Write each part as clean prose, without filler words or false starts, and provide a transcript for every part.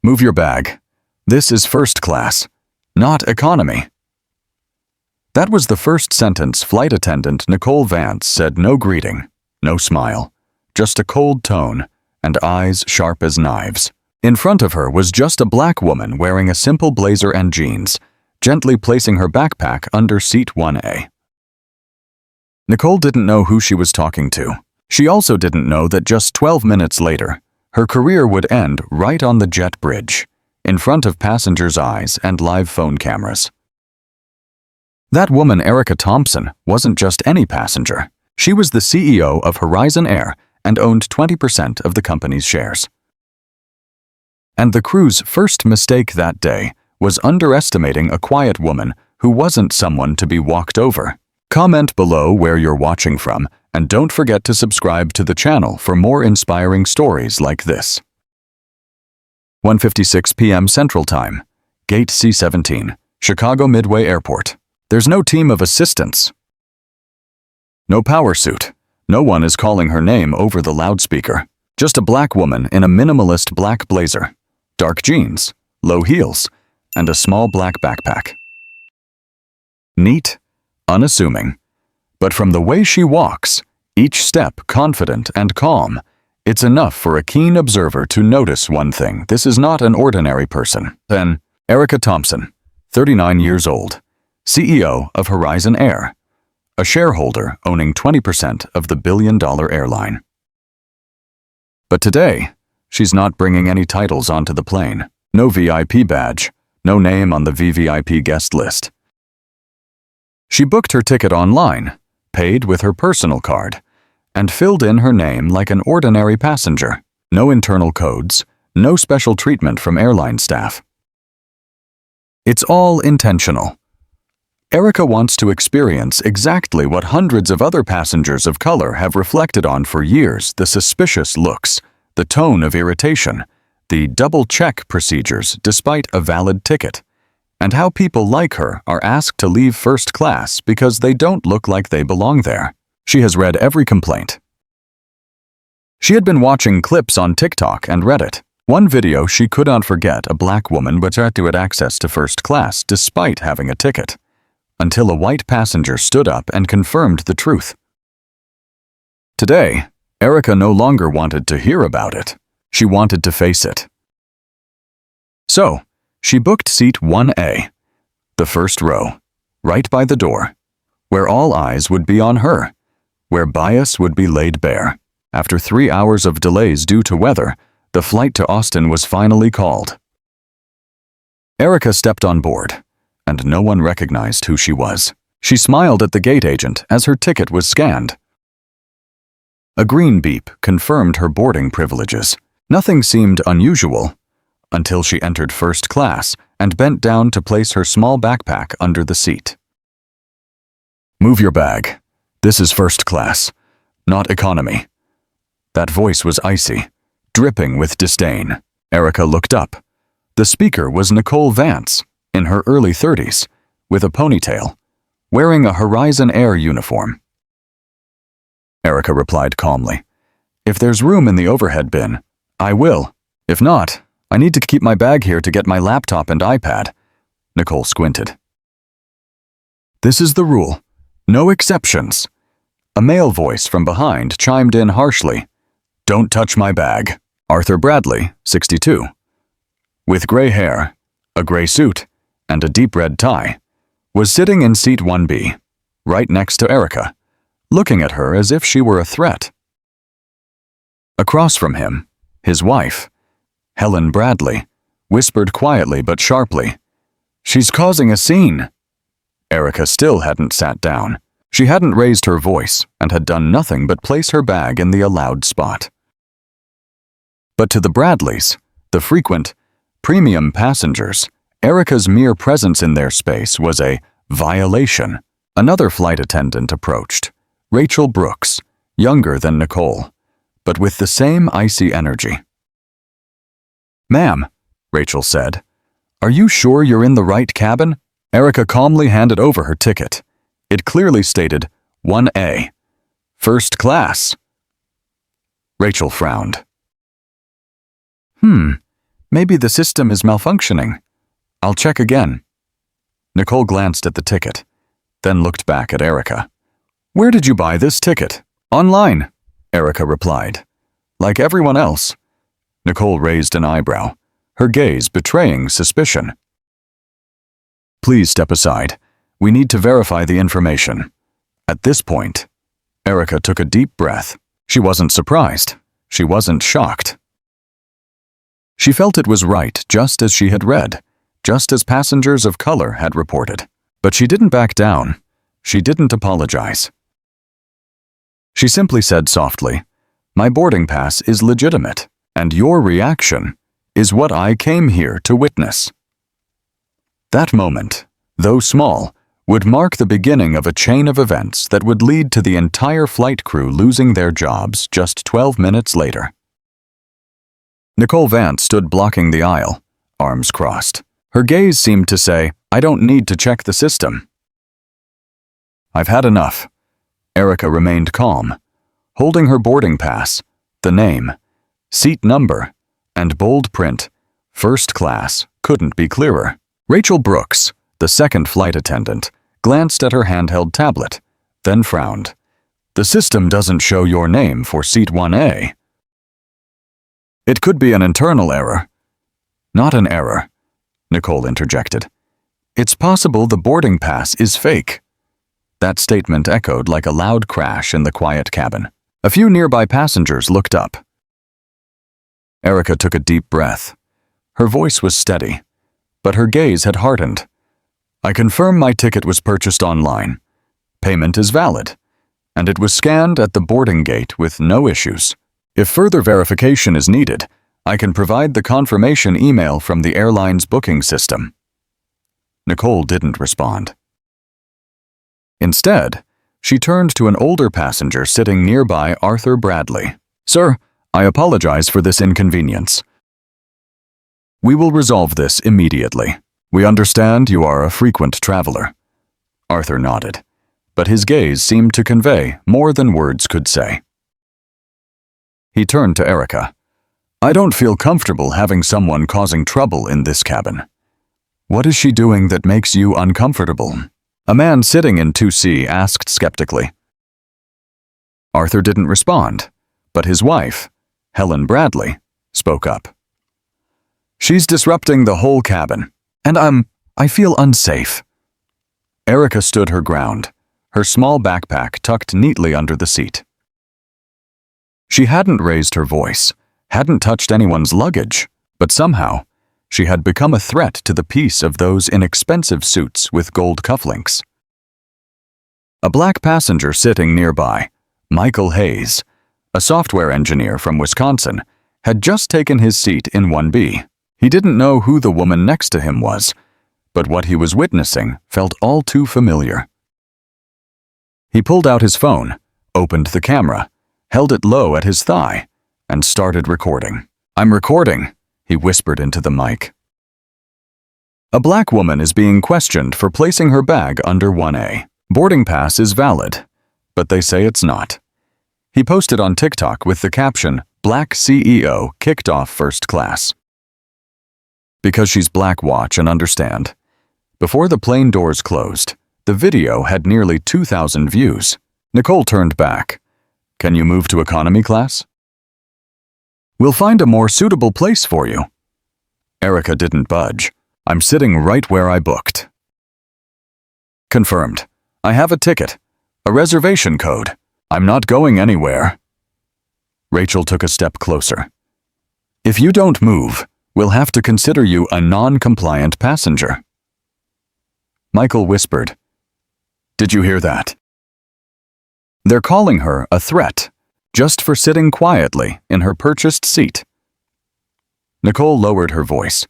Move your bag. This is first class, not economy. That was the first sentence flight attendant Nicole Vance said. No greeting, no smile, just a cold tone and eyes sharp as knives. In front of her was just a black woman wearing a simple blazer and jeans, gently placing her backpack under seat 1A. Nicole didn't know who she was talking to. She also didn't know that just 12 minutes later, her career would end right on the jet bridge, in front of passengers' eyes and live phone cameras. That woman, Erica Thompson, wasn't just any passenger. She was the CEO of Horizon Air and owned 20% of the company's shares. And the crew's first mistake that day was underestimating a quiet woman who wasn't someone to be walked over. Comment below where you're watching from, and don't forget to subscribe to the channel for more inspiring stories like this. 1:56 p.m. Central Time, Gate C-17, Chicago Midway Airport. There's no team of assistants. No power suit. No one is calling her name over the loudspeaker. Just a black woman in a minimalist black blazer, dark jeans, low heels, and a small black backpack. Neat, unassuming, but from the way she walks, each step confident and calm, it's enough for a keen observer to notice one thing: this is not an ordinary person. Then, Erica Thompson, 39 years old, CEO of Horizon Air, a shareholder owning 20% of the billion-dollar airline. But today, she's not bringing any titles onto the plane. No VIP badge, no name on the VVIP guest list. She booked her ticket online, paid with her personal card, and filled in her name like an ordinary passenger. No internal codes, no special treatment from airline staff. It's all intentional. Erica wants to experience exactly what hundreds of other passengers of color have reflected on for years: the suspicious looks, the tone of irritation, the double-check procedures despite a valid ticket, and how people like her are asked to leave first class because they don't look like they belong there. She has read every complaint. She had been watching clips on TikTok and Reddit. One video she could not forget: a black woman was had to get access to first class despite having a ticket, until a white passenger stood up and confirmed the truth. Today, Erica no longer wanted to hear about it. She wanted to face it. So, she booked seat 1A, the first row, right by the door, where all eyes would be on her, where bias would be laid bare. After 3 hours of delays due to weather, the flight to Austin was finally called. Erica stepped on board, and no one recognized who she was. She smiled at the gate agent as her ticket was scanned. A green beep confirmed her boarding privileges. Nothing seemed unusual until she entered first class and bent down to place her small backpack under the seat. Move your bag. This is first class, not economy. That voice was icy, dripping with disdain. Erica looked up. The speaker was Nicole Vance, in her early 30s, with a ponytail, wearing a Horizon Air uniform. Erica replied calmly, "If there's room in the overhead bin, I will. If not, I need to keep my bag here to get my laptop and iPad." Nicole squinted. "This is the rule. No exceptions." A male voice from behind chimed in harshly, "Don't touch my bag." Arthur Bradley, 62, with gray hair, a gray suit, and a deep red tie, was sitting in seat 1B, right next to Erica, looking at her as if she were a threat. Across from him, his wife, Helen Bradley, whispered quietly but sharply, "She's causing a scene." Erica still hadn't sat down. She hadn't raised her voice and had done nothing but place her bag in the allowed spot. But to the Bradleys, the frequent, premium passengers, Erica's mere presence in their space was a violation. Another flight attendant approached, Rachel Brooks, younger than Nicole, but with the same icy energy. "Ma'am," Rachel said, "are you sure you're in the right cabin?" Erica calmly handed over her ticket. It clearly stated 1A, first class. Rachel frowned. Maybe the system is malfunctioning. I'll check again. Nicole glanced at the ticket, then looked back at Erica. Where did you buy this ticket? Online, Erica replied. Like everyone else. Nicole raised an eyebrow, her gaze betraying suspicion. Please step aside. We need to verify the information. At this point, Erica took a deep breath. She wasn't surprised. She wasn't shocked. She felt it was right, just as she had read, just as passengers of color had reported. But she didn't back down. She didn't apologize. She simply said softly, "My boarding pass is legitimate, and your reaction is what I came here to witness." That moment, though small, would mark the beginning of a chain of events that would lead to the entire flight crew losing their jobs just 12 minutes later. Nicole Vance stood blocking the aisle, arms crossed. Her gaze seemed to say, "I don't need to check the system." "I've had enough." Erica remained calm, holding her boarding pass, the name, seat number, and bold print, "First class," couldn't be clearer. Rachel Brooks, the second flight attendant, glanced at her handheld tablet, then frowned. "The system doesn't show your name for seat 1A. It could be an internal error." "Not an error," Nicole interjected. "It's possible the boarding pass is fake." That statement echoed like a loud crash in the quiet cabin. A few nearby passengers looked up. Erica took a deep breath. Her voice was steady, but her gaze had hardened. "I confirm my ticket was purchased online. Payment is valid, and it was scanned at the boarding gate with no issues. If further verification is needed, I can provide the confirmation email from the airline's booking system." Nicole didn't respond. Instead, she turned to an older passenger sitting nearby, Arthur Bradley. "Sir, I apologize for this inconvenience. We will resolve this immediately. We understand you are a frequent traveler." Arthur nodded, but his gaze seemed to convey more than words could say. He turned to Erica. "I don't feel comfortable having someone causing trouble in this cabin. What is she doing that makes you uncomfortable?" A man sitting in 2C asked skeptically. Arthur didn't respond, but his wife, Helen Bradley, spoke up. "She's disrupting the whole cabin, and I feel unsafe." Erica stood her ground, her small backpack tucked neatly under the seat. She hadn't raised her voice, hadn't touched anyone's luggage, but somehow, she had become a threat to the peace of those inexpensive suits with gold cufflinks. A black passenger sitting nearby, Michael Hayes, a software engineer from Wisconsin, had just taken his seat in 1B. He didn't know who the woman next to him was, but what he was witnessing felt all too familiar. He pulled out his phone, opened the camera, held it low at his thigh, and started recording. "I'm recording," he whispered into the mic. A black woman is being questioned for placing her bag under 1A. Boarding pass is valid, but they say it's not. He posted on TikTok with the caption, "Black CEO kicked off first class." Because she's black, watch and understand. Before the plane doors closed, the video had nearly 2,000 views. Nicole turned back. "Can you move to economy class? We'll find a more suitable place for you." Erica didn't budge. "I'm sitting right where I booked." "Confirmed. I have a ticket, a reservation code. I'm not going anywhere." Rachel took a step closer. "If you don't move, we'll have to consider you a non-compliant passenger." Michael whispered, "Did you hear that? They're calling her a threat, just for sitting quietly in her purchased seat." Nicole lowered her voice.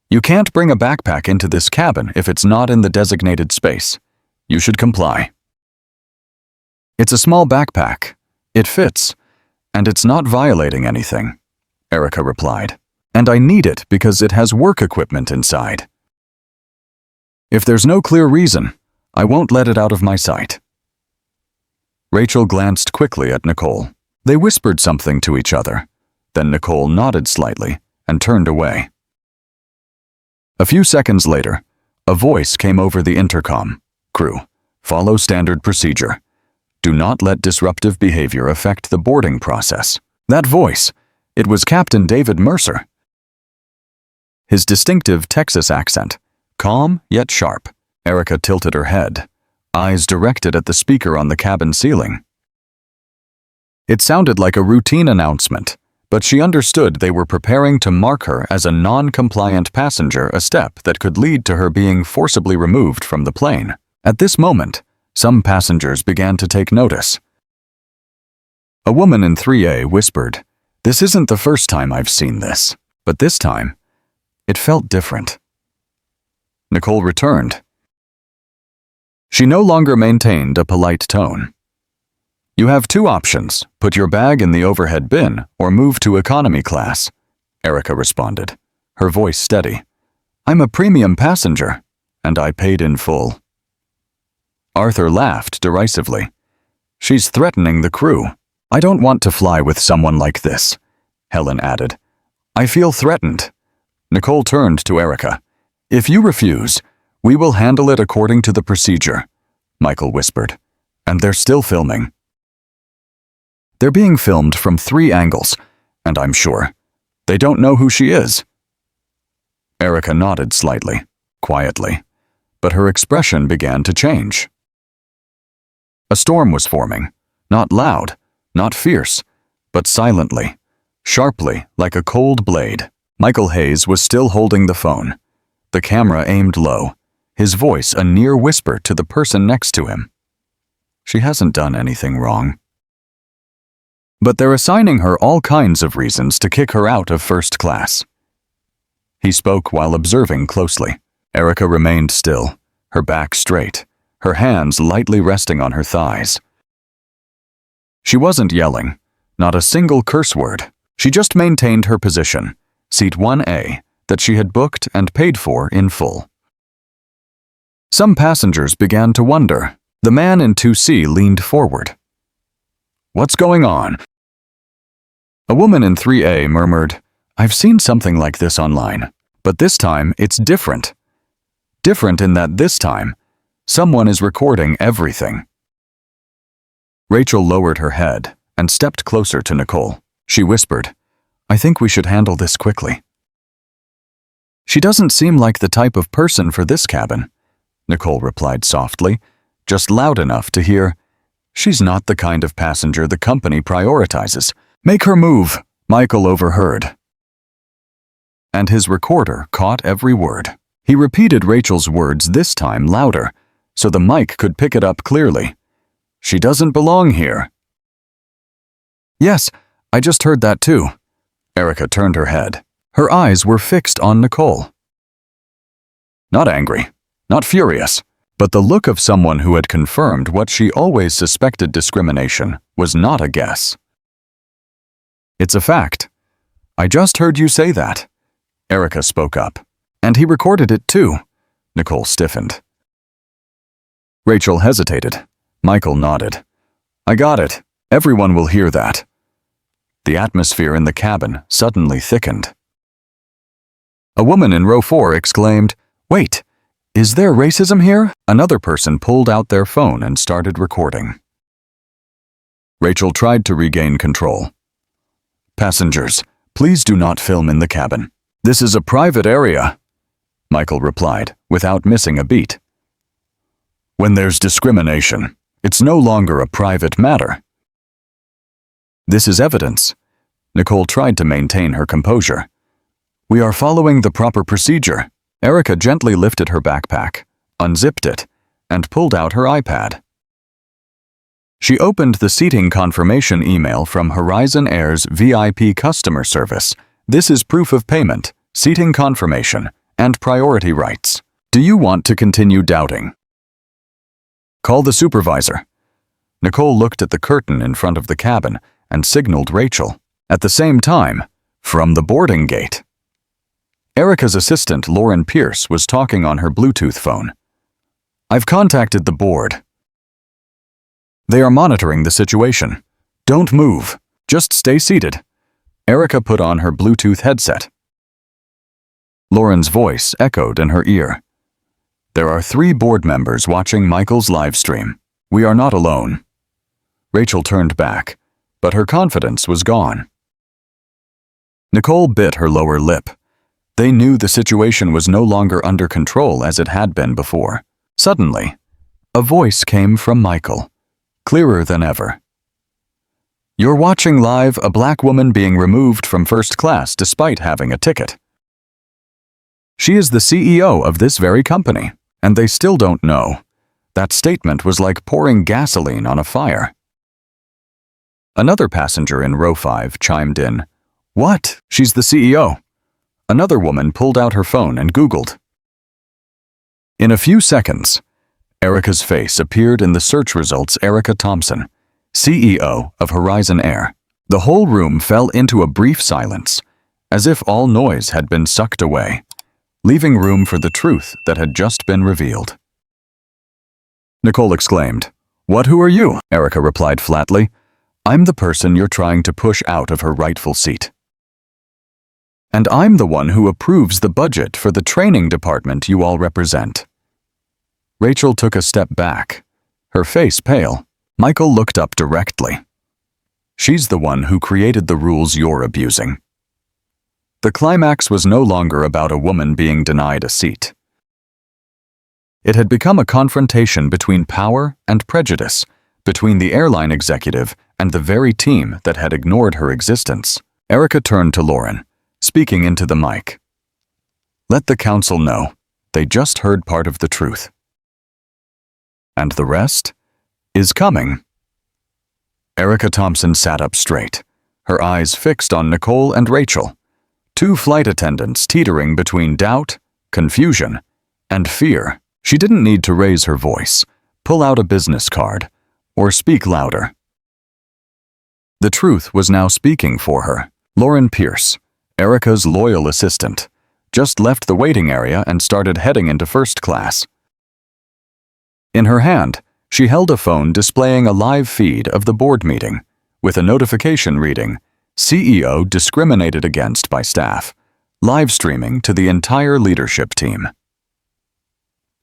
"You can't bring a backpack into this cabin if it's not in the designated space. You should comply." "It's a small backpack. It fits, and it's not violating anything," Erica replied. "And I need it because it has work equipment inside. If there's no clear reason, I won't let it out of my sight." Rachel glanced quickly at Nicole. They whispered something to each other. Then Nicole nodded slightly and turned away. A few seconds later, a voice came over the intercom. Crew, follow standard procedure. Do not let disruptive behavior affect the boarding process. That voice, it was Captain David Mercer. His distinctive Texas accent, calm yet sharp. Erica tilted her head, eyes directed at the speaker on the cabin ceiling. It sounded like a routine announcement, but she understood they were preparing to mark her as a non-compliant passenger, a step that could lead to her being forcibly removed from the plane. At this moment, some passengers began to take notice. A woman in 3A whispered, "This isn't the first time I've seen this, but this time, it felt different." Nicole returned. She no longer maintained a polite tone. "You have two options, put your bag in the overhead bin or move to economy class," Erica responded, her voice steady. "I'm a premium passenger, and I paid in full." Arthur laughed derisively. "She's threatening the crew." "I don't want to fly with someone like this," Helen added. "I feel threatened." Nicole turned to Erica. "If you refuse, we will handle it according to the procedure," Michael whispered. "And they're still filming." "They're being filmed from 3 angles, and I'm sure they don't know who she is." Erica nodded slightly, quietly, but her expression began to change. A storm was forming, not loud, not fierce, but silently, sharply, like a cold blade. Michael Hayes was still holding the phone, the camera aimed low, his voice a near whisper to the person next to him. "She hasn't done anything wrong. But they're assigning her all kinds of reasons to kick her out of first class." He spoke while observing closely. Erica remained still, her back straight, her hands lightly resting on her thighs. She wasn't yelling, not a single curse word. She just maintained her position, seat 1A, that she had booked and paid for in full. Some passengers began to wonder. The man in 2C leaned forward. "What's going on?" A woman in 3A murmured, "I've seen something like this online, but this time it's different. Different in that this time, someone is recording everything." Rachel lowered her head and stepped closer to Nicole. She whispered, "I think we should handle this quickly." "She doesn't seem like the type of person for this cabin," Nicole replied softly, just loud enough to hear, "She's not the kind of passenger the company prioritizes. Make her move," Michael overheard. And his recorder caught every word. He repeated Rachel's words this time louder, so the mic could pick it up clearly. "She doesn't belong here." "Yes, I just heard that too." Erica turned her head. Her eyes were fixed on Nicole. Not angry, not furious, but the look of someone who had confirmed what she always suspected: discrimination was not a guess. "It's a fact. I just heard you say that," Erica spoke up. "And he recorded it too." Nicole stiffened. Rachel hesitated. Michael nodded. "I got it. Everyone will hear that." The atmosphere in the cabin suddenly thickened. A woman in row 4 exclaimed, "Wait, is there racism here?" Another person pulled out their phone and started recording. Rachel tried to regain control. "Passengers, please do not film in the cabin. This is a private area," Michael replied, without missing a beat. "When there's discrimination, it's no longer a private matter." "This is evidence." Nicole tried to maintain her composure. "We are following the proper procedure." Erica gently lifted her backpack, unzipped it, and pulled out her iPad. She opened the seating confirmation email from Horizon Air's VIP customer service. "This is proof of payment, seating confirmation, and priority rights. Do you want to continue doubting? Call the supervisor." Nicole looked at the curtain in front of the cabin and signaled Rachel. At the same time, from the boarding gate, Erica's assistant, Lauren Pierce, was talking on her Bluetooth phone. "I've contacted the board. They are monitoring the situation. Don't move. Just stay seated." Erica put on her Bluetooth headset. Lauren's voice echoed in her ear. There are 3 board members watching Michael's live stream. We are not alone. Rachel turned back, but her confidence was gone. Nicole bit her lower lip. They knew the situation was no longer under control as it had been before. Suddenly, a voice came from Michael, clearer than ever. You're watching live a black woman being removed from first class despite having a ticket. She is the CEO of this very company, and they still don't know. That statement was like pouring gasoline on a fire. Another passenger in row 5 chimed in. What? She's the CEO. Another woman pulled out her phone and Googled. In a few seconds, Erica's face appeared in the search results. Erica Thompson, CEO of Horizon Air. The whole room fell into a brief silence, as if all noise had been sucked away, leaving room for the truth that had just been revealed. Nicole exclaimed, "What, who are you?" Erica replied flatly, "I'm the person you're trying to push out of her rightful seat. And I'm the one who approves the budget for the training department you all represent." Rachel took a step back, her face pale. Michael looked up directly. She's the one who created the rules you're abusing. The climax was no longer about a woman being denied a seat. It had become a confrontation between power and prejudice, between the airline executive and the very team that had ignored her existence. Erica turned to Lauren, speaking into the mic. Let the council know. They just heard part of the truth. And the rest is coming. Erica Thompson sat up straight, her eyes fixed on Nicole and Rachel, 2 flight attendants teetering between doubt, confusion, and fear. She didn't need to raise her voice, pull out a business card, or speak louder. The truth was now speaking for her. Lauren Pierce, Erica's loyal assistant, just left the waiting area and started heading into first class. In her hand, she held a phone displaying a live feed of the board meeting, with a notification reading, CEO discriminated against by staff, live streaming to the entire leadership team.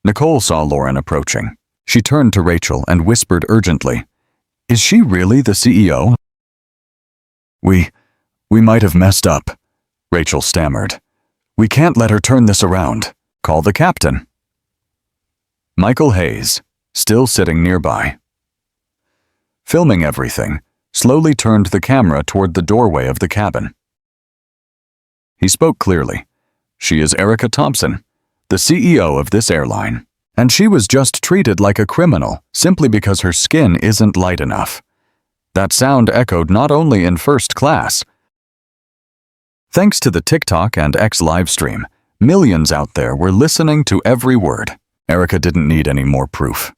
Nicole saw Lauren approaching. She turned to Rachel and whispered urgently, "Is she really the CEO?" We might have messed up," Rachel stammered. "We can't let her turn this around. Call the captain." Michael Hayes, still sitting nearby, filming everything, slowly turned the camera toward the doorway of the cabin. He spoke clearly. "She is Erica Thompson, the CEO of this airline, and she was just treated like a criminal simply because her skin isn't light enough." That sound echoed not only in first class. Thanks to the TikTok and X livestream, millions out there were listening to every word. Erica didn't need any more proof.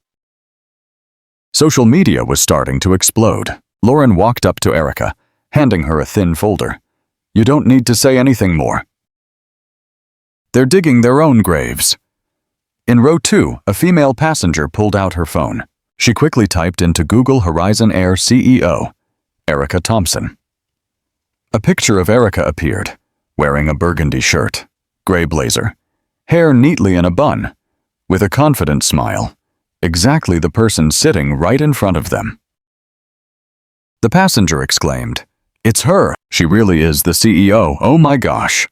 Social media was starting to explode. Lauren walked up to Erica, handing her a thin folder. "You don't need to say anything more. They're digging their own graves." In row 2, a female passenger pulled out her phone. She quickly typed into Google Horizon Air CEO, Erica Thompson. A picture of Erica appeared, wearing a burgundy shirt, gray blazer, hair neatly in a bun, with a confident smile, exactly the person sitting right in front of them. The passenger exclaimed, "It's her! She really is the CEO, oh my gosh!"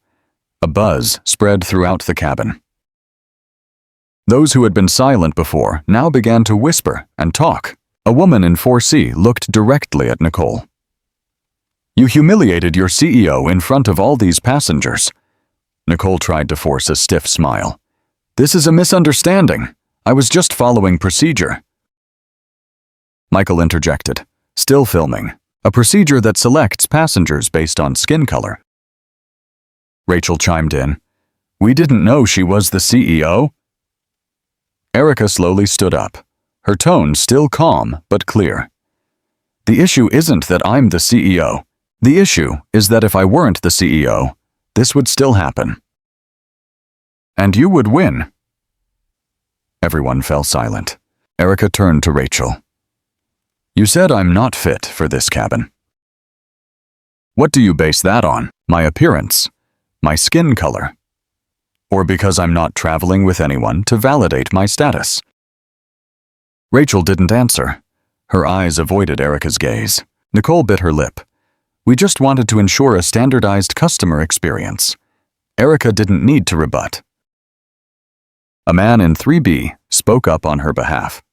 A buzz spread throughout the cabin. Those who had been silent before now began to whisper and talk. A woman in 4C looked directly at Nicole. "You humiliated your CEO in front of all these passengers." Nicole tried to force a stiff smile. "This is a misunderstanding. I was just following procedure." Michael interjected, still filming, "A procedure that selects passengers based on skin color." Rachel chimed in, "We didn't know she was the CEO." Erica slowly stood up, her tone still calm but clear. "The issue isn't that I'm the CEO. The issue is that if I weren't the CEO, this would still happen. And you would win." Everyone fell silent. Erica turned to Rachel. "You said I'm not fit for this cabin. What do you base that on? My appearance? My skin color?" Or because I'm not traveling with anyone to validate my status? Rachel didn't answer. Her eyes avoided Erica's gaze. Nicole bit her lip. We just wanted to ensure a standardized customer experience. Erica didn't need to rebut. A man in 3B spoke up on her behalf.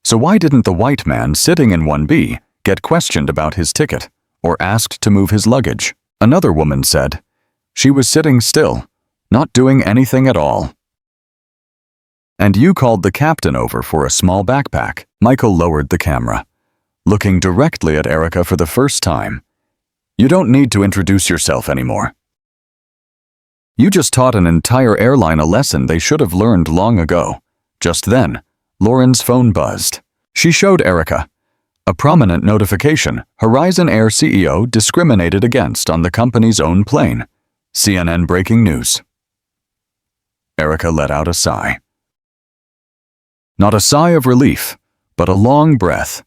So why didn't the white man sitting in 1B get questioned about his ticket or asked to move his luggage? Another woman said, she was sitting still, not doing anything at all. And you called the captain over for a small backpack. Michael lowered the camera, looking directly at Erica for the first time. You don't need to introduce yourself anymore. You just taught an entire airline a lesson they should have learned long ago. Just then, Lauren's phone buzzed. She showed Erica a prominent notification. Horizon Air CEO discriminated against on the company's own plane. CNN breaking news. Erica let out a sigh. Not a sigh of relief, but a long breath,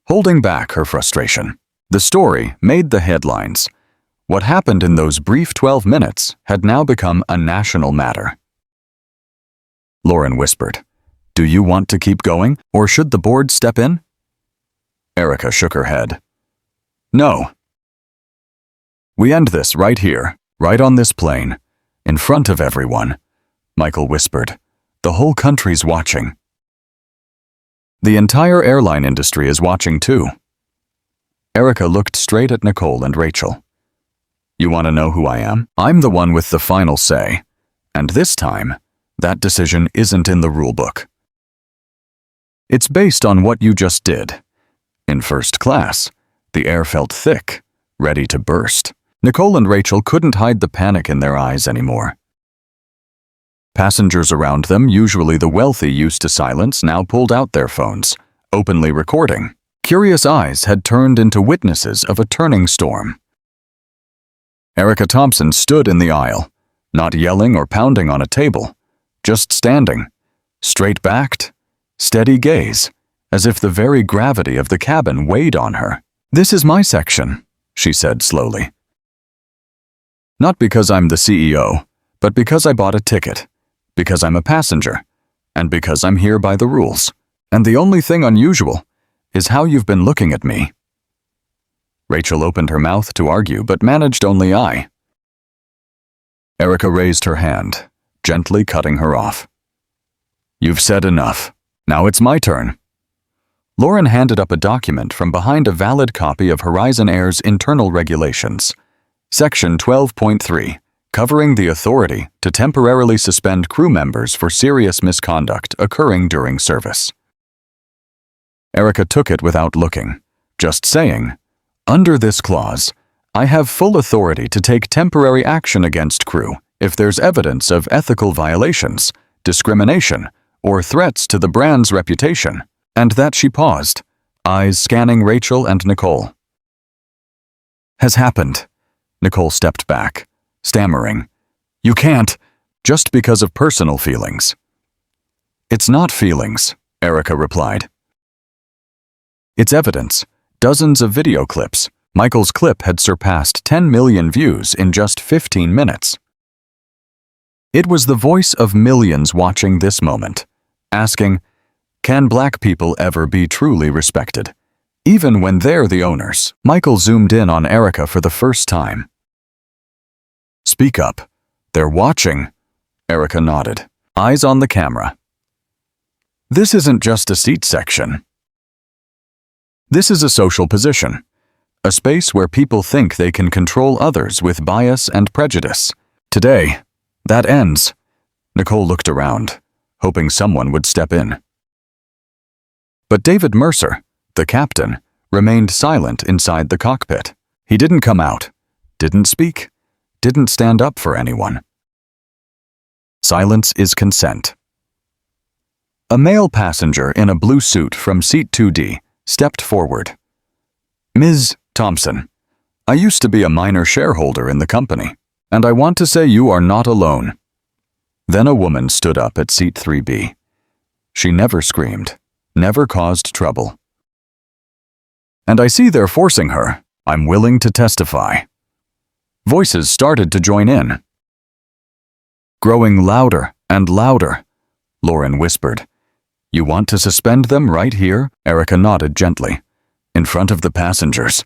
holding back her frustration. The story made the headlines. What happened in those brief 12 minutes had now become a national matter. Lauren whispered, Do you want to keep going, or should the board step in? Erica shook her head. No. We end this right here, right on this plane, in front of everyone, Michael whispered. The whole country's watching. The entire airline industry is watching too. Erica looked straight at Nicole and Rachel. You want to know who I am? I'm the one with the final say, and this time, that decision isn't in the rulebook. It's based on what you just did. In first class, the air felt thick, ready to burst. Nicole and Rachel couldn't hide the panic in their eyes anymore. Passengers around them, usually the wealthy used to silence, now pulled out their phones, openly recording. Curious eyes had turned into witnesses of a turning storm. Erica Thompson stood in the aisle, not yelling or pounding on a table, just standing, straight-backed, steady gaze, as if the very gravity of the cabin weighed on her. This is my section, she said slowly. Not because I'm the CEO, but because I bought a ticket. Because I'm a passenger, and because I'm here by the rules. And the only thing unusual is how you've been looking at me. Rachel opened her mouth to argue, but managed only I. Erica raised her hand, gently cutting her off. You've said enough. Now it's my turn. Lauren handed up a document from behind a valid copy of Horizon Air's internal regulations. Section 12.3. Covering the authority to temporarily suspend crew members for serious misconduct occurring during service. Erica took it without looking, just saying, Under this clause, I have full authority to take temporary action against crew if there's evidence of ethical violations, discrimination, or threats to the brand's reputation. And that she paused, eyes scanning Rachel and Nicole. Has happened. Nicole stepped back, stammering. You can't, just because of personal feelings. It's not feelings, Erica replied. It's evidence. Dozens of video clips. Michael's clip had surpassed 10 million views in just 15 minutes. It was the voice of millions watching this moment, asking, Can black people ever be truly respected? Even when they're the owners. Michael zoomed in on Erica for the first time. Speak up. They're watching. Erica nodded, eyes on the camera. This isn't just a seat section. This is a social position, a space where people think they can control others with bias and prejudice. Today, that ends. Nicole looked around, hoping someone would step in. But David Mercer, the captain, remained silent inside the cockpit. He didn't come out, didn't speak, didn't stand up for anyone. Silence is consent. A male passenger in a blue suit from seat 2D stepped forward. Ms. Thompson, I used to be a minor shareholder in the company, and I want to say you are not alone. Then a woman stood up at seat 3B. She never screamed, never caused trouble. And I see they're forcing her. I'm willing to testify. Voices started to join in. growing louder and louder. Lauren whispered. You want to suspend them right here? Erica nodded gently. In front of the passengers.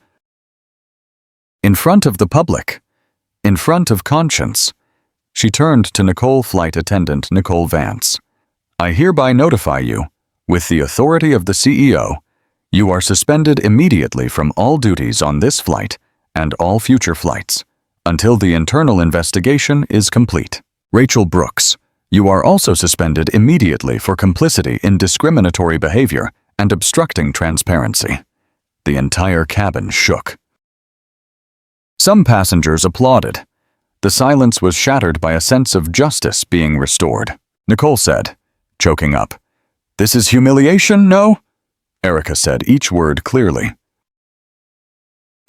In front of the public. In front of conscience. She turned to Nicole Flight Attendant Nicole Vance. I hereby notify you, with the authority of the CEO, you are suspended immediately from all duties on this flight and all future flights, until the internal investigation is complete. Rachel Brooks, you are also suspended immediately for complicity in discriminatory behavior and obstructing transparency. The entire cabin shook. Some passengers applauded. The silence was shattered by a sense of justice being restored. Nicole said, choking up, This is humiliation, no? Erica said each word clearly.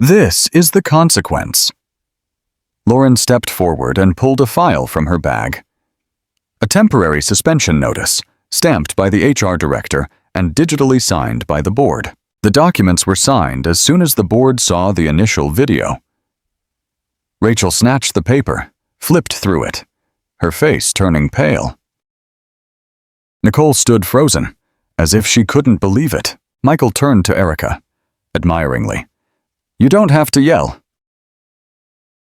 This is the consequence. Lauren stepped forward and pulled a file from her bag. A temporary suspension notice, stamped by the HR director and digitally signed by the board. The documents were signed as soon as the board saw the initial video. Rachel snatched the paper, flipped through it, her face turning pale. Nicole stood frozen, as if she couldn't believe it. Michael turned to Erica, admiringly. You don't have to yell.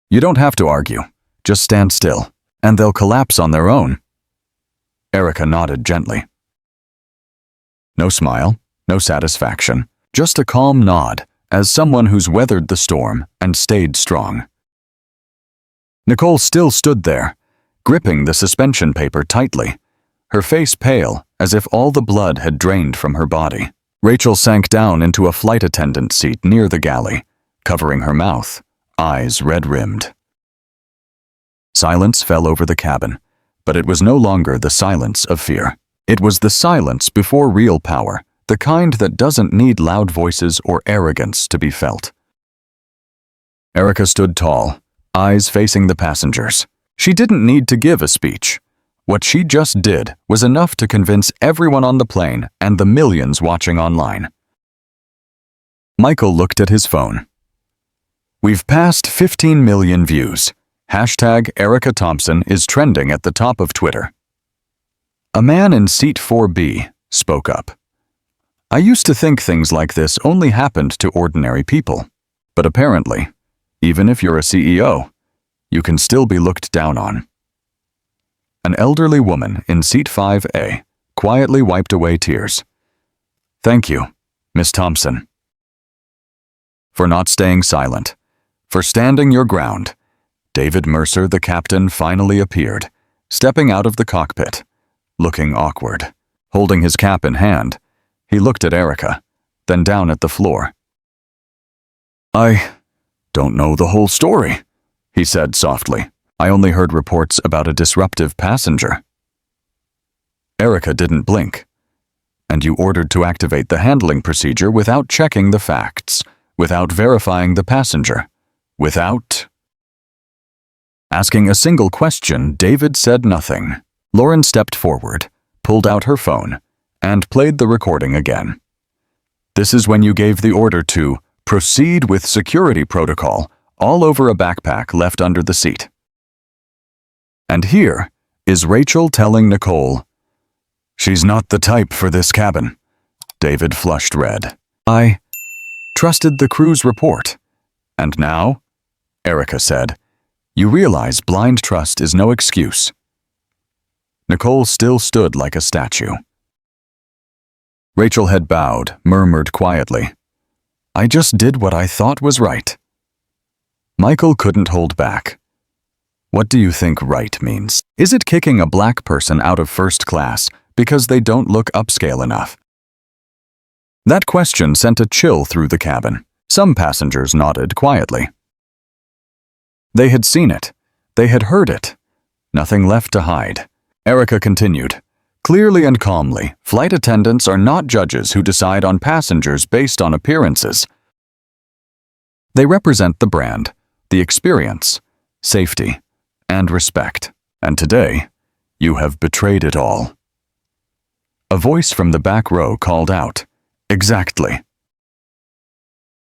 You don't have to argue. Just stand still, and they'll collapse on their own. Erica nodded gently. No smile, no satisfaction, just a calm nod, as someone who's weathered the storm and stayed strong. Nicole still stood there, gripping the suspension paper tightly, her face pale as if all the blood had drained from her body. Rachel sank down into a flight attendant seat near the galley, covering her mouth, eyes red-rimmed. Silence fell over the cabin, but it was no longer the silence of fear. It was the silence before real power, the kind that doesn't need loud voices or arrogance to be felt. Erica stood tall, eyes facing the passengers. She didn't need to give a speech. What she just did was enough to convince everyone on the plane and the millions watching online. Michael looked at his phone. We've passed 15 million views. Hashtag Erica Thompson is trending at the top of Twitter. A man in seat 4B spoke up. I used to think things like this only happened to ordinary people. But apparently, even if you're a CEO, you can still be looked down on. An elderly woman in seat 5A quietly wiped away tears. Thank you, Miss Thompson. For not staying silent, for standing your ground. David Mercer, the captain, finally appeared, stepping out of the cockpit, looking awkward. Holding his cap in hand, he looked at Erica, then down at the floor. I don't know the whole story, he said softly. I only heard reports about a disruptive passenger. Erica didn't blink. And you ordered to activate the handling procedure without checking the facts, without verifying the passenger, without asking a single question. David said nothing. Lauren stepped forward, pulled out her phone, and played the recording again. This is when you gave the order to proceed with security protocol all over a backpack left under the seat. And here is Rachel telling Nicole, she's not the type for this cabin. David flushed red. I trusted the crew's report. And now, Erica said, you realize blind trust is no excuse. Nicole still stood like a statue. Rachel had bowed, murmured quietly, I just did what I thought was right. Michael couldn't hold back. What do you think right means? Is it kicking a black person out of first class because they don't look upscale enough? That question sent a chill through the cabin. Some passengers nodded quietly. They had seen it. They had heard it. Nothing left to hide. Erica continued. Clearly and calmly, flight attendants are not judges who decide on passengers based on appearances. They represent the brand, the experience, safety, and respect. And today, you have betrayed it all. A voice from the back row called out, Exactly.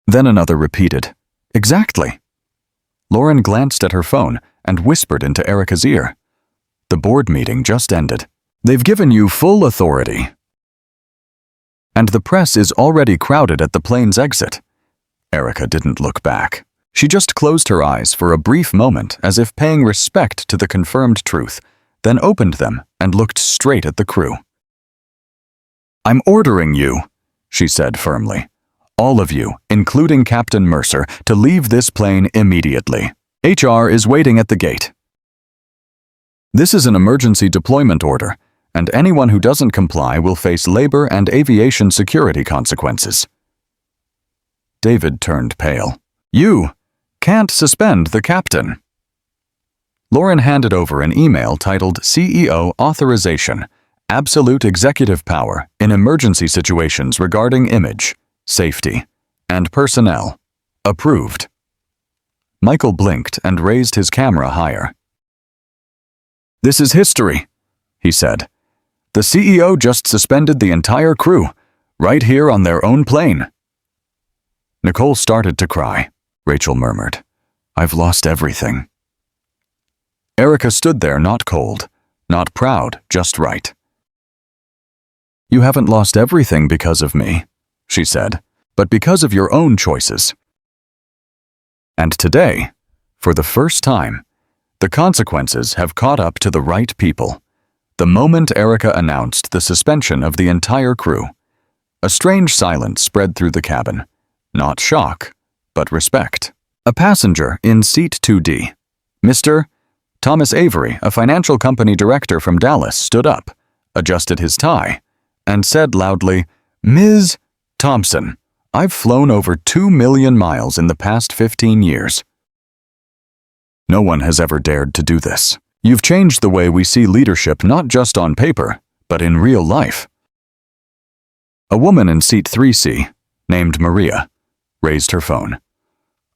Then another repeated, Exactly. Lauren glanced at her phone and whispered into Erica's ear, The board meeting just ended. They've given you full authority. And the press is already crowded at the plane's exit. Erica didn't look back. She just closed her eyes for a brief moment as if paying respect to the confirmed truth, then opened them and looked straight at the crew. "I'm ordering you," she said firmly. "All of you, including Captain Mercer, to leave this plane immediately. HR is waiting at the gate. This is an emergency deployment order, and anyone who doesn't comply will face labor and aviation security consequences." David turned pale. "You can't suspend the captain." Lauren handed over an email titled CEO Authorization, Absolute Executive Power in Emergency Situations Regarding Image, Safety, and Personnel. Approved. Michael blinked and raised his camera higher. "This is history," he said. "The CEO just suspended the entire crew, right here on their own plane." Nicole started to cry. Rachel murmured, "I've lost everything." Erica stood there, not cold, not proud, just right. "You haven't lost everything because of me," she said, "but because of your own choices." And today, for the first time, the consequences have caught up to the right people. The moment Erica announced the suspension of the entire crew, a strange silence spread through the cabin. Not shock, but respect. A passenger in seat 2D, Mr. Thomas Avery, a financial company director from Dallas, stood up, adjusted his tie, and said loudly, "Ms. Thompson, I've flown over 2 million miles in the past 15 years. No one has ever dared to do this. You've changed the way we see leadership not just on paper, but in real life." A woman in seat 3C, named Maria, raised her phone.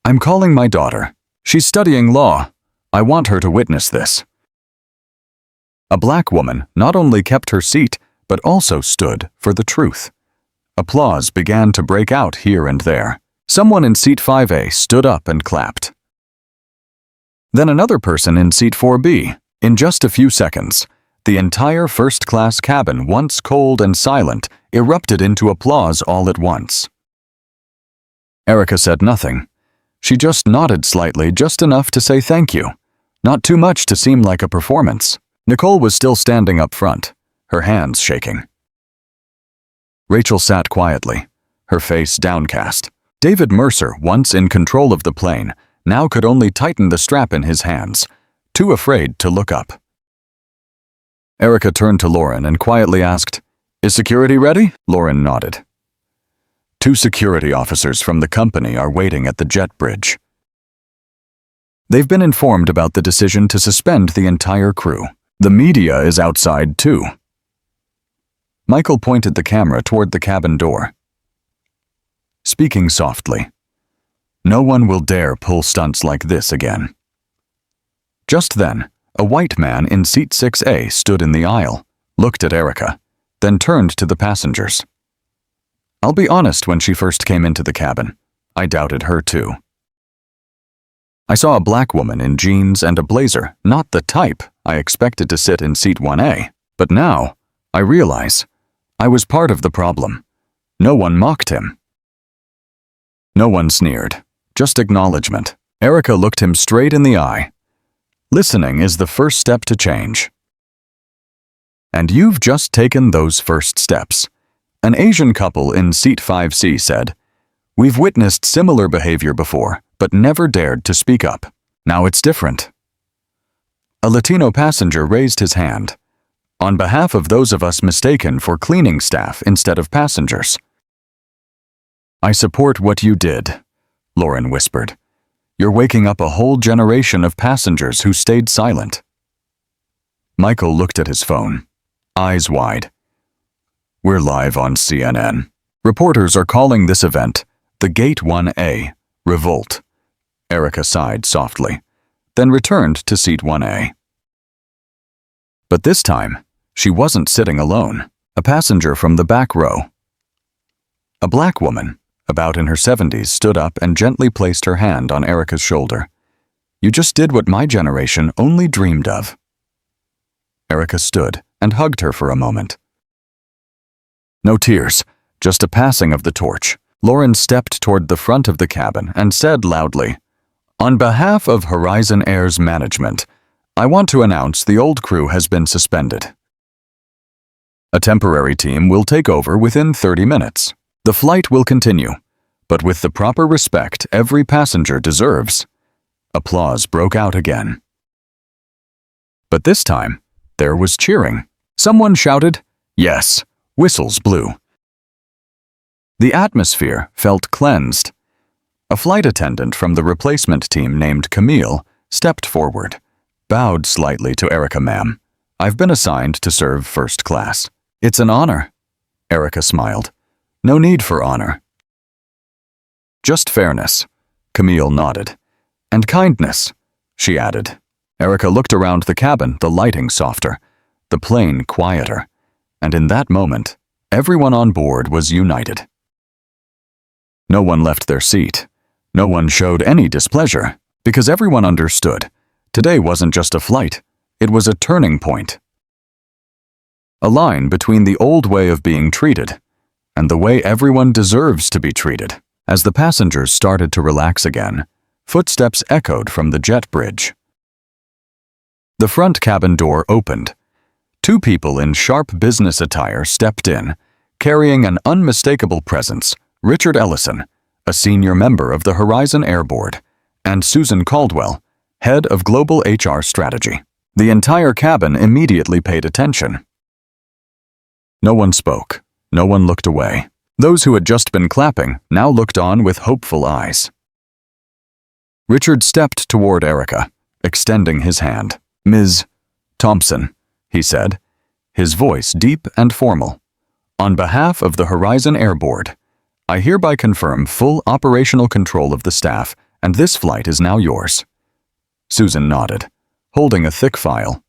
"I'm calling my daughter. She's studying law. I want her to witness this." A black woman not only kept her seat, but also stood for the truth. Applause began to break out here and there. Someone in seat 5A stood up and clapped. Then another person in seat 4B. In just a few seconds, the entire first-class cabin, once cold and silent, erupted into applause all at once. Erica said nothing. She just nodded slightly, just enough to say thank you. Not too much to seem like a performance. Nicole was still standing up front, her hands shaking. Rachel sat quietly, her face downcast. David Mercer, once in control of the plane, now could only tighten the strap in his hands, too afraid to look up. Erica turned to Lauren and quietly asked, "Is security ready?" Lauren nodded. 2 security officers from the company are waiting at the jet bridge. They've been informed about the decision to suspend the entire crew. The media is outside too. Michael pointed the camera toward the cabin door. Speaking softly, "No one will dare pull stunts like this again." Just then, a white man in seat 6A stood in the aisle, looked at Erica, then turned to the passengers. I'll be honest, when she first came into the cabin, I doubted her too. I saw a black woman in jeans and a blazer, not the type I expected to sit in seat 1A, but now I realize I was part of the problem. No one mocked him. No one sneered, just acknowledgement. Erica looked him straight in the eye. Listening is the first step to change. And you've just taken those first steps. An Asian couple in seat 5C said, "We've witnessed similar behavior before, but never dared to speak up. Now it's different." A Latino passenger raised his hand. "On behalf of those of us mistaken for cleaning staff instead of passengers." "I support what you did," Lauren whispered. "You're waking up a whole generation of passengers who stayed silent." Michael looked at his phone, eyes wide. "We're live on CNN. Reporters are calling this event the Gate 1A Revolt." Erica sighed softly, then returned to seat 1A. But this time, she wasn't sitting alone. A passenger from the back row. A black woman, about in her 70s, stood up and gently placed her hand on Erica's shoulder. "You just did what my generation only dreamed of." Erica stood and hugged her for a moment. No tears, just a passing of the torch. Lauren stepped toward the front of the cabin and said loudly, "On behalf of Horizon Air's management, I want to announce the old crew has been suspended. A temporary team will take over within 30 minutes. The flight will continue, but with the proper respect every passenger deserves." Applause broke out again. But this time, there was cheering. Someone shouted, "Yes." Whistles blew. The atmosphere felt cleansed. A flight attendant from the replacement team named Camille stepped forward, bowed slightly to Erica. "Ma'am, I've been assigned to serve first class." "It's an honor." Erica smiled. "No need for honor." "Just fairness," Camille nodded. "And kindness," she added. Erica looked around the cabin, the lighting softer, the plane quieter, and in that moment, everyone on board was united. No one left their seat. No one showed any displeasure, because everyone understood. Today wasn't just a flight, it was a turning point. A line between the old way of being treated and the way everyone deserves to be treated. As the passengers started to relax again, footsteps echoed from the jet bridge. The front cabin door opened. Two people in sharp business attire stepped in, carrying an unmistakable presence: Richard Ellison, a senior member of the Horizon Air Board, and Susan Caldwell, head of global HR strategy. The entire cabin immediately paid attention. No one spoke. No one looked away. Those who had just been clapping now looked on with hopeful eyes. Richard stepped toward Erica, extending his hand. "Ms. Thompson," he said, his voice deep and formal. "On behalf of the Horizon Air Board, I hereby confirm full operational control of the staff, and this flight is now yours." Susan nodded, holding a thick file.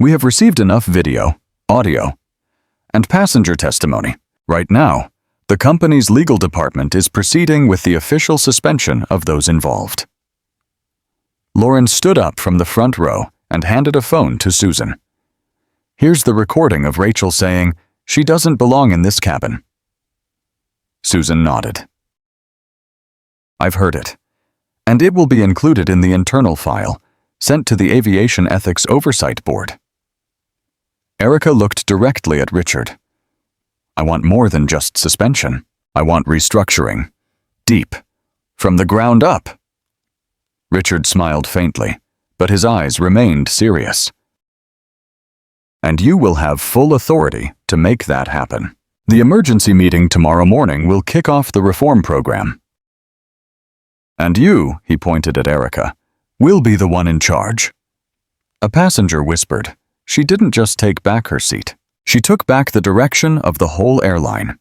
"We have received enough video, audio, and passenger testimony. Right now, the company's legal department is proceeding with the official suspension of those involved." Lauren stood up from the front row and handed a phone to Susan. "Here's the recording of Rachel saying she doesn't belong in this cabin." Susan nodded. "I've heard it, and it will be included in the internal file sent to the Aviation Ethics Oversight Board." Erica looked directly at Richard. "I want more than just suspension. I want restructuring. Deep. From the ground up." Richard smiled faintly, but his eyes remained serious. "And you will have full authority to make that happen. The emergency meeting tomorrow morning will kick off the reform program. And you," he pointed at Erica, "will be the one in charge." A passenger whispered. She didn't just take back her seat. She took back the direction of the whole airline.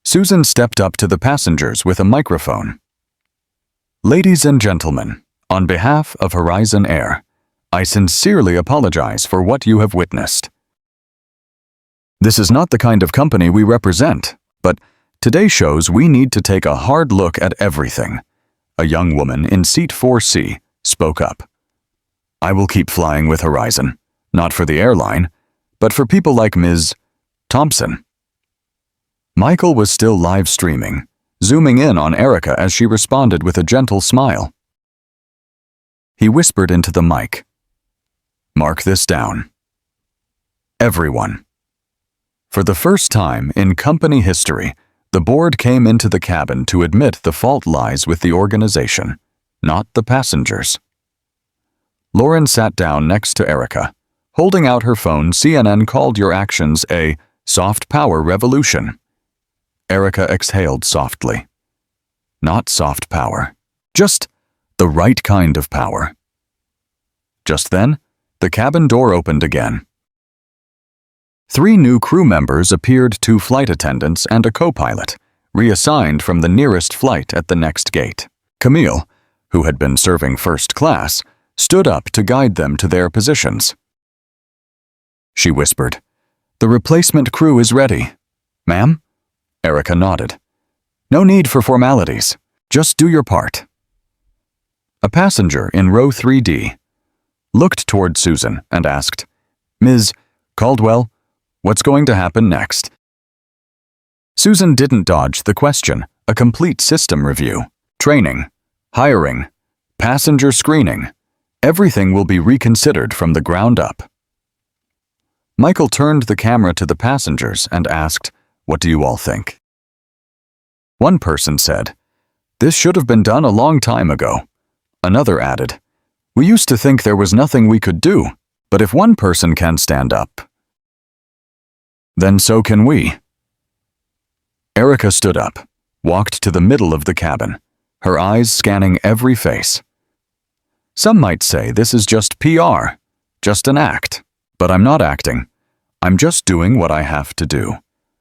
Susan stepped up to the passengers with a microphone. "Ladies and gentlemen, on behalf of Horizon Air, I sincerely apologize for what you have witnessed. This is not the kind of company we represent, but today shows we need to take a hard look at everything." A young woman in seat 4C spoke up. "I will keep flying with Horizon, not for the airline, but for people like Ms. Thompson." Michael was still live streaming, zooming in on Erica as she responded with a gentle smile. He whispered into the mic, "Mark this down. Everyone." For the first time in company history, the board came into the cabin to admit the fault lies with the organization, not the passengers. Lauren sat down next to Erica. Holding out her phone, CNN called your actions a soft power revolution. Erica exhaled softly. Not soft power, just the right kind of power. Just then, the cabin door opened again. 3 new crew members appeared: 2 flight attendants and a co-pilot, reassigned from the nearest flight at the next gate. Camille, who had been serving first class, stood up to guide them to their positions. She whispered, "The replacement crew is ready." "Ma'am?" Erica nodded. "No need for formalities. Just do your part." A passenger in row 3D. looked toward Susan and asked, "Ms. Caldwell, what's going to happen next?" Susan didn't dodge the question. A complete system review, training, hiring, passenger screening. Everything will be reconsidered from the ground up. Michael turned the camera to the passengers and asked, "What do you all think?" One person said, "This should have been done a long time ago." Another added, "We used to think there was nothing we could do, but if one person can stand up, then so can we." Erica stood up, walked to the middle of the cabin, her eyes scanning every face. Some might say this is just PR, just an act, but I'm not acting. I'm just doing what I have to do,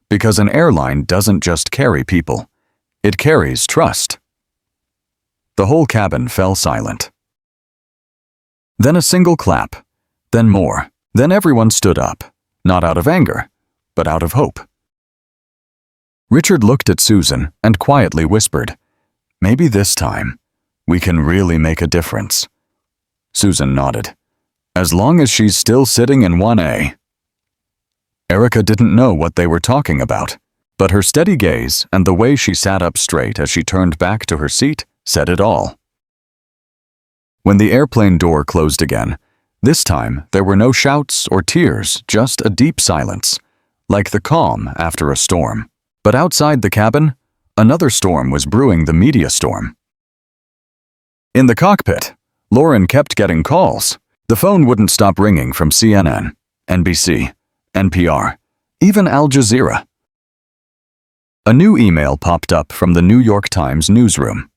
because an airline doesn't just carry people, it carries trust. The whole cabin fell silent. Then a single clap, then more, then everyone stood up, not out of anger, but out of hope. Richard looked at Susan and quietly whispered, "Maybe this time, we can really make a difference." Susan nodded. "As long as she's still sitting in 1A. Erica didn't know what they were talking about, but her steady gaze and the way she sat up straight as she turned back to her seat said it all. When the airplane door closed again, this time there were no shouts or tears, just a deep silence, like the calm after a storm. But outside the cabin, another storm was brewing, the media storm. In the cockpit, Lauren kept getting calls. The phone wouldn't stop ringing from CNN, NBC, NPR, even Al Jazeera. A new email popped up from the New York Times newsroom.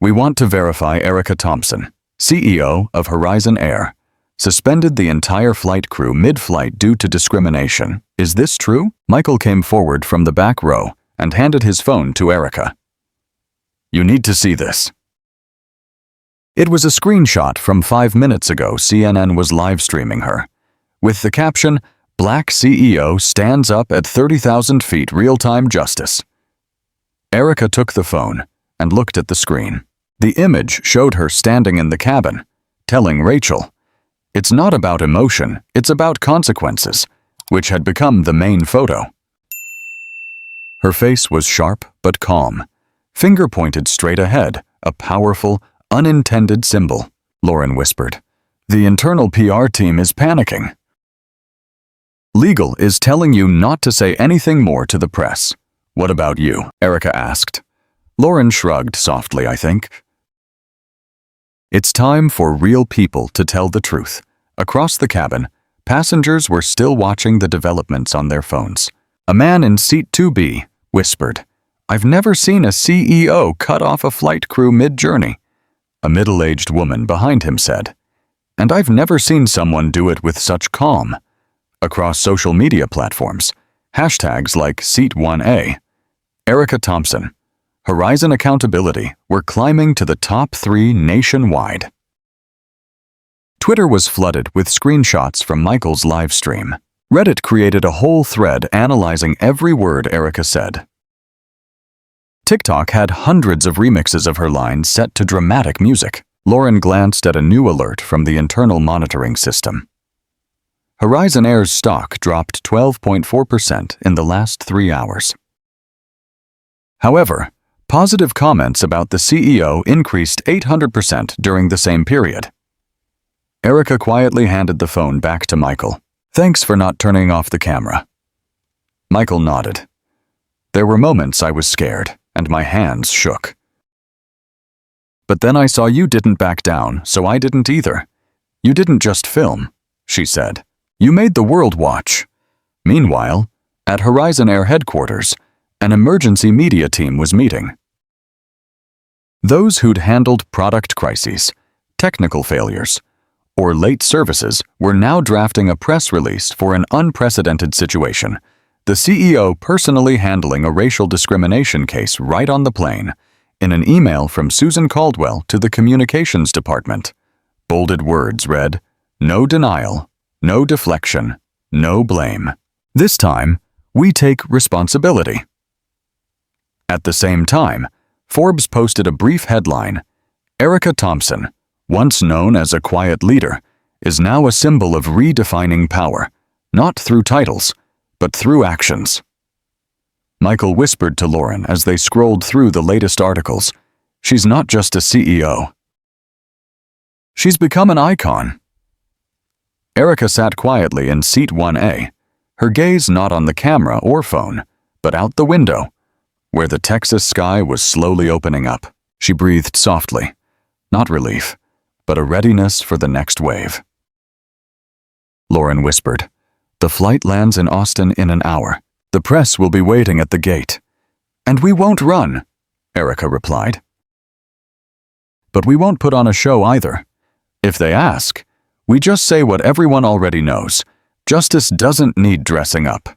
"We want to verify Erica Thompson, CEO of Horizon Air, suspended the entire flight crew mid-flight due to discrimination. Is this true?" Michael came forward from the back row and handed his phone to Erica. "You need to see this." It was a screenshot from 5 minutes ago. CNN was live streaming her, with the caption, "Black CEO stands up at 30,000 feet, real-time justice." Erica took the phone and looked at the screen. The image showed her standing in the cabin, telling Rachel, "It's not about emotion, it's about consequences," which had become the main photo. Her face was sharp but calm, finger pointed straight ahead, a powerful, unintended symbol. Lauren whispered, "The internal PR team is panicking. Legal is telling you not to say anything more to the press." "What about you?" Erica asked. Lauren shrugged softly, "I think. It's time for real people to tell the truth." Across the cabin, passengers were still watching the developments on their phones. A man in seat 2B whispered, "I've never seen a CEO cut off a flight crew mid-journey." A middle-aged woman behind him said, "And I've never seen someone do it with such calm." Across social media platforms, hashtags like Seat1A, Erica Thompson, Horizon Accountability were climbing to the top 3 nationwide. Twitter was flooded with screenshots from Michael's live stream. Reddit created a whole thread analyzing every word Erica said. TikTok had hundreds of remixes of her lines set to dramatic music. Lauren glanced at a new alert from the internal monitoring system. Horizon Air's stock dropped 12.4% in the last 3 hours. However, positive comments about the CEO increased 800% during the same period. Erica quietly handed the phone back to Michael. "Thanks for not turning off the camera." Michael nodded. "There were moments I was scared, and my hands shook. But then I saw you didn't back down, so I didn't either. You didn't just film," she said. "You made the world watch." Meanwhile, at Horizon Air headquarters, an emergency media team was meeting. Those who'd handled product crises, technical failures, or late services were now drafting a press release for an unprecedented situation. The CEO personally handling a racial discrimination case right on the plane. In an email from Susan Caldwell to the communications department, bolded words read, "No denial, no deflection, no blame. This time, we take responsibility." At the same time, Forbes posted a brief headline, "Erica Thompson, once known as a quiet leader, is now a symbol of redefining power, not through titles, but through actions. Michael whispered to Lauren as they scrolled through the latest articles. She's not just a CEO. She's become an icon. Erica sat quietly in seat 1A, her gaze not on the camera or phone, but out the window, where the Texas sky was slowly opening up. She breathed softly, not relief, but a readiness for the next wave. Lauren whispered, "The flight lands in Austin in an hour. The press will be waiting at the gate." "And we won't run," Erica replied. "But we won't put on a show either. If they ask, we just say what everyone already knows. Justice doesn't need dressing up."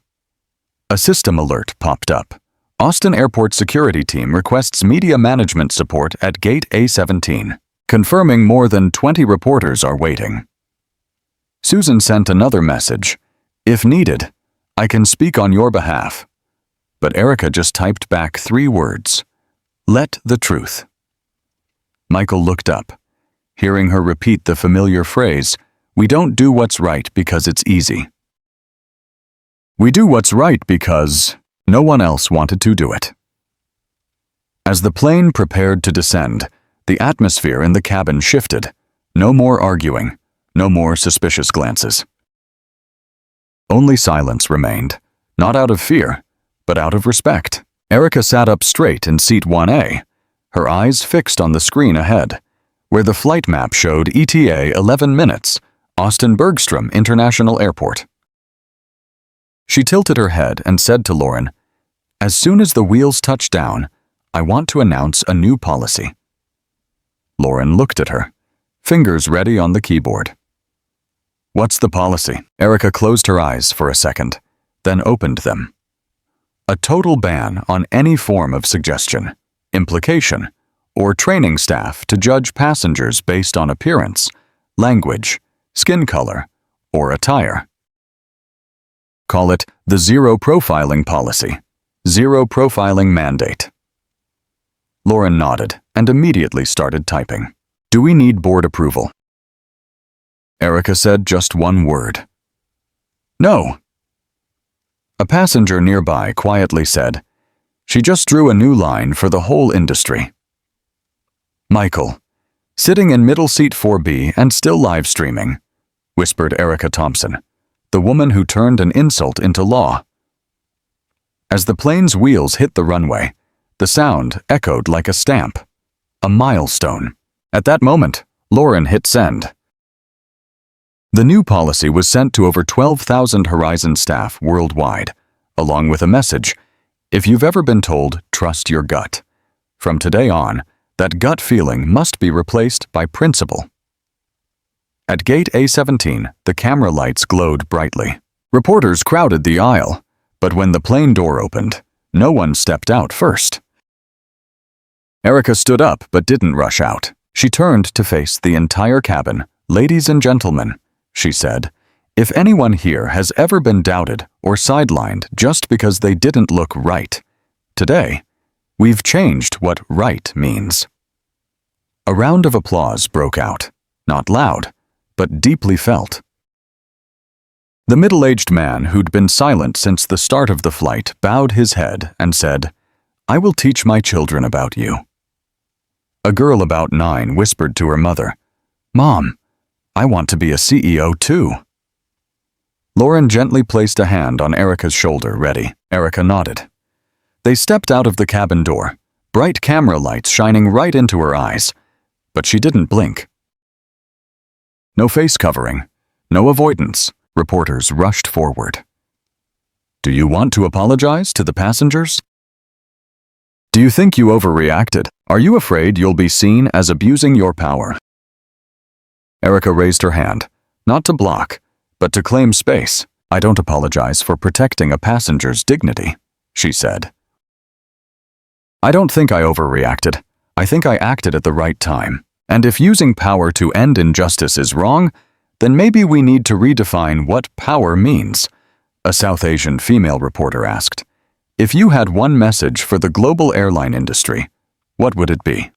A system alert popped up. Austin Airport security team requests media management support at Gate A17, confirming more than 20 reporters are waiting. Susan sent another message. "If needed, I can speak on your behalf." But Erica just typed back 3 words. "Let the truth." Michael looked up, hearing her repeat the familiar phrase, "We don't do what's right because it's easy. We do what's right because no one else wanted to do it." As the plane prepared to descend, the atmosphere in the cabin shifted. No more arguing, no more suspicious glances. Only silence remained, not out of fear, but out of respect. Erica sat up straight in seat 1A, her eyes fixed on the screen ahead, where the flight map showed ETA 11 minutes, Austin Bergstrom International Airport. She tilted her head and said to Lauren, "As soon as the wheels touch down, I want to announce a new policy." Lauren looked at her, fingers ready on the keyboard. "What's the policy?" Erica closed her eyes for a second, then opened them. "A total ban on any form of suggestion, implication, or training staff to judge passengers based on appearance, language, skin color, or attire. Call it the zero profiling policy, zero profiling mandate." Lauren nodded and immediately started typing. "Do we need board approval?" Erica said just one word. "No." A passenger nearby quietly said, "She just drew a new line for the whole industry." "Michael, sitting in middle seat 4B and still live streaming," whispered Erica Thompson, the woman who turned an insult into law. As the plane's wheels hit the runway, the sound echoed like a stamp, a milestone. At that moment, Lauren hit send. The new policy was sent to over 12,000 Horizon staff worldwide, along with a message, "If you've ever been told, trust your gut. From today on, that gut feeling must be replaced by principle." At Gate A17, the camera lights glowed brightly. Reporters crowded the aisle, but when the plane door opened, no one stepped out first. Erica stood up but didn't rush out. She turned to face the entire cabin. "Ladies and gentlemen," she said, "if anyone here has ever been doubted or sidelined just because they didn't look right, today, we've changed what right means." A round of applause broke out, not loud, but deeply felt. The middle-aged man who'd been silent since the start of the flight bowed his head and said, "I will teach my children about you." A girl about 9 whispered to her mother, "Mom, I want to be a CEO too." Lauren gently placed a hand on Erica's shoulder, ready. Erica nodded. They stepped out of the cabin door, bright camera lights shining right into her eyes, but she didn't blink. No face covering, no avoidance. Reporters rushed forward. "Do you want to apologize to the passengers? Do you think you overreacted? Are you afraid you'll be seen as abusing your power?" Erica raised her hand, not to block, but to claim space. "I don't apologize for protecting a passenger's dignity," she said. "I don't think I overreacted. I think I acted at the right time. And if using power to end injustice is wrong, then maybe we need to redefine what power means," a South Asian female reporter asked. "If you had one message for the global airline industry, what would it be?"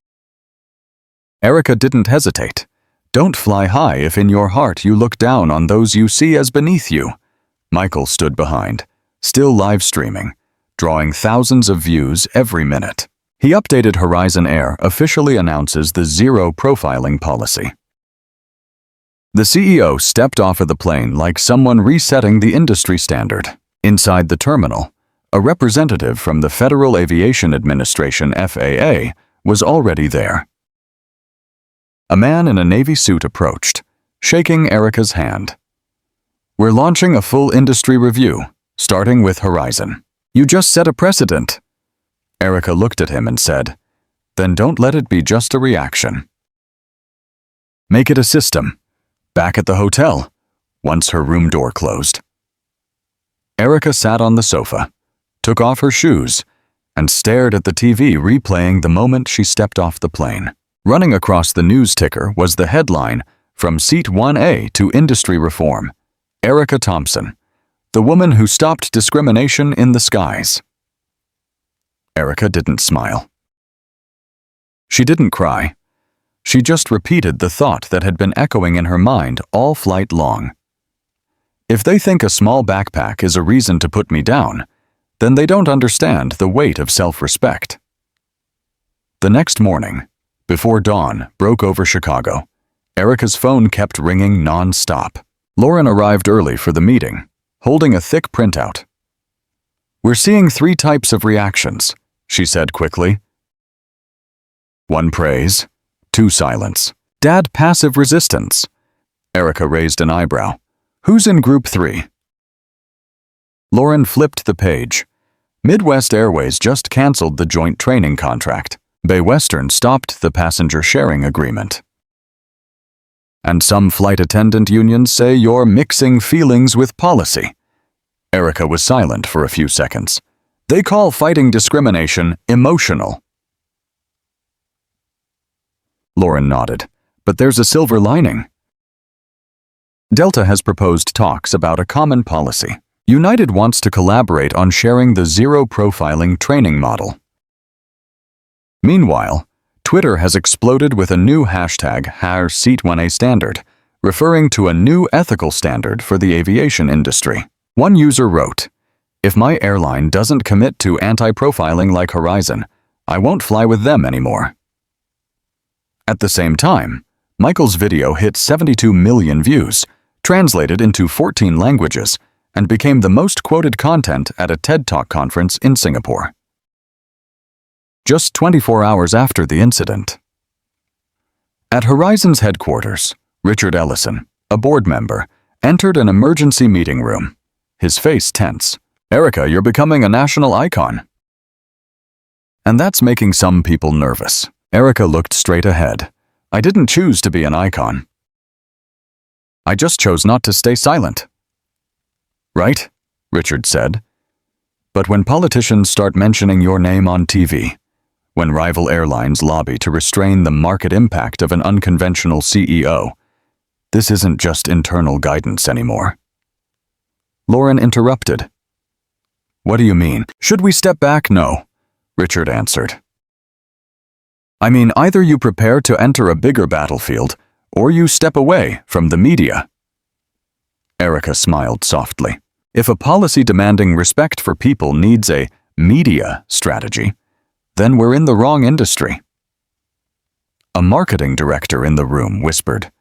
Erica didn't hesitate. Don't fly high if in your heart you look down on those you see as beneath you. Michael stood behind, still live streaming, drawing thousands of views every minute. He updated Horizon Air officially announces the zero profiling policy. The CEO stepped off of the plane like someone resetting the industry standard. Inside the terminal, a representative from the Federal Aviation Administration (FAA) was already there. A man in a Navy suit approached, shaking Erica's hand. "We're launching a full industry review, starting with Horizon. You just set a precedent." Erica looked at him and said, "Then don't let it be just a reaction. Make it a system." Back at the hotel, once her room door closed, Erica sat on the sofa, took off her shoes, and stared at the TV replaying the moment she stepped off the plane. Running across the news ticker was the headline, "From Seat 1A to Industry Reform. Erica Thompson, the woman who stopped discrimination in the skies." Erica didn't smile. She didn't cry. She just repeated the thought that had been echoing in her mind all flight long. If they think a small backpack is a reason to put me down, then they don't understand the weight of self-respect. The next morning, before dawn broke over Chicago, Erica's phone kept ringing non-stop. Lauren arrived early for the meeting, holding a thick printout. "We're seeing 3 types of reactions," she said quickly. 1 praise, 2 silence. Dad passive resistance. Erica raised an eyebrow. "Who's in group 3? Lauren flipped the page. Midwest Airways just canceled the joint training contract. Bay Western stopped the passenger sharing agreement. And some flight attendant unions say you're mixing feelings with policy. Erica was silent for a few seconds. They call fighting discrimination emotional. Lauren nodded. "But there's a silver lining." Delta has proposed talks about a common policy. United wants to collaborate on sharing the zero profiling training model. Meanwhile, Twitter has exploded with a new hashtag #Seat1A standard, referring to a new ethical standard for the aviation industry. One user wrote, "If my airline doesn't commit to anti-profiling like Horizon, I won't fly with them anymore." At the same time, Michael's video hit 72 million views, translated into 14 languages, and became the most quoted content at a TED Talk conference in Singapore. Just 24 hours after the incident. At Horizon's headquarters, Richard Ellison, a board member, entered an emergency meeting room, his face tense. "Erica, you're becoming a national icon." And that's making some people nervous. Erica looked straight ahead. "I didn't choose to be an icon. I just chose not to stay silent." "Right," Richard said. "But when politicians start mentioning your name on TV, when rival airlines lobby to restrain the market impact of an unconventional CEO, this isn't just internal guidance anymore." Lauren interrupted. "What do you mean? Should we step back?" "No," Richard answered. "I mean, either you prepare to enter a bigger battlefield, or you step away from the media." Erica smiled softly. "If a policy demanding respect for people needs a media strategy, then we're in the wrong industry." A marketing director in the room whispered,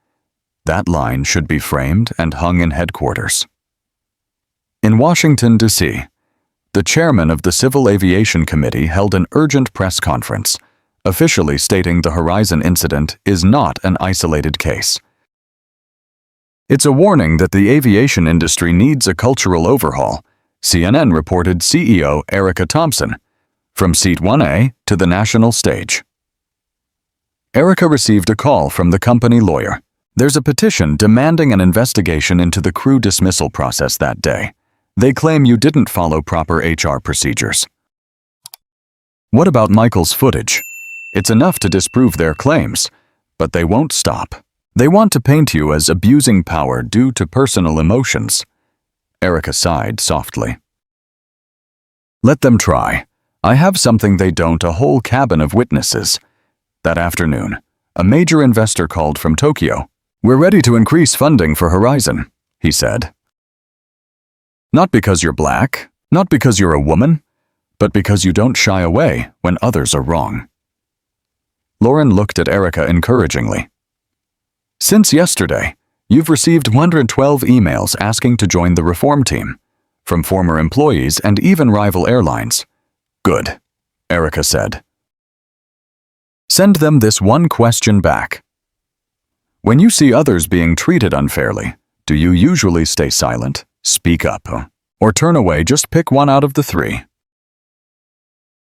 "That line should be framed and hung in headquarters." In Washington, D.C., the chairman of the Civil Aviation Committee held an urgent press conference, officially stating the Horizon incident is not an isolated case. "It's a warning that the aviation industry needs a cultural overhaul," CNN reported CEO Erica Thompson, from Seat 1A to the national stage. Erica received a call from the company lawyer. There's a petition demanding an investigation into the crew dismissal process that day. They claim you didn't follow proper HR procedures. What about Michael's footage? It's enough to disprove their claims, but they won't stop. They want to paint you as abusing power due to personal emotions. Erica sighed softly. Let them try. I have something they don't, a whole cabin of witnesses. That afternoon, a major investor called from Tokyo, We're ready to increase funding for Horizon, he said. Not because you're black, not because you're a woman, but because you don't shy away when others are wrong. Lauren looked at Erica encouragingly. Since yesterday, you've received 112 emails asking to join the reform team, from former employees and even rival airlines. Good, Erica said. Send them this one question back. When you see others being treated unfairly, do you usually stay silent, speak up, or turn away? Just pick one out of the three.